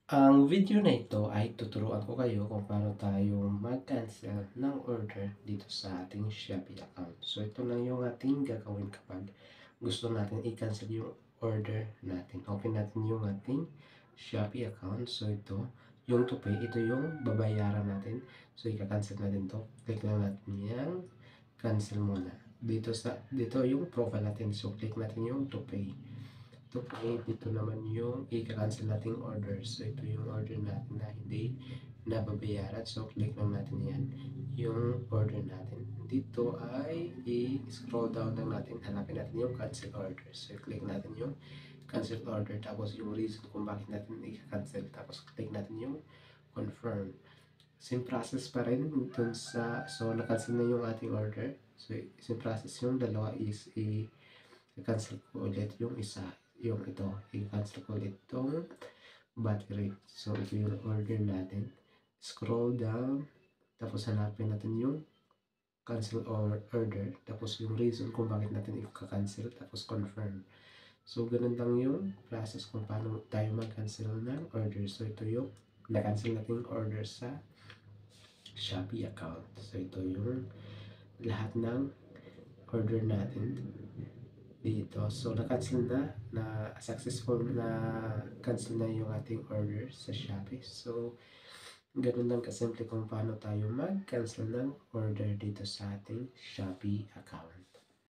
Ang video na ito ay tuturuan ko kayo kung paano tayo mag-cancel ng order dito sa ating Shopee account. So ito lang yung ating gagawin kapag gusto natin i-cancel yung order natin. Open natin yung ating Shopee account. So ito, yung to pay, ito yung babayaran natin. So i-cancel natin to. Click lang natin yung cancel muna. Dito yung profile natin. So click natin yung to pay. Okay, dito naman yung i-cancel nating order. So, ito yung order natin na hindi nababayaran. So, click lang natin yan, yung order natin. Dito ay i-scroll down lang natin. Hanapin natin yung cancel order. So, click natin yung cancel order. Tapos, yung reason kung bakit natin i-cancel. Tapos, click natin yung confirm. Same process pa rin dun sa, so, na-cancel na yung ating order. So, same process yung dalawa is i-cancel ko ulit yung isa. Yung ito, i-cancel ko ulit itong battery. So, ito yung order natin. Scroll down, tapos hanapin natin yung cancel or order, tapos yung reason kung bakit natin i-cancel, tapos confirm. So, ganun lang yung process kung paano tayo mag-cancel ng order. So, ito yung na-cancel natin order sa Shopee account. So, ito yung lahat ng order natin dito. So, na-cancel na successful na cancel na yung ating order sa Shopee. So, ganun lang kasimple kung paano tayo mag-cancel ng order dito sa ating Shopee account.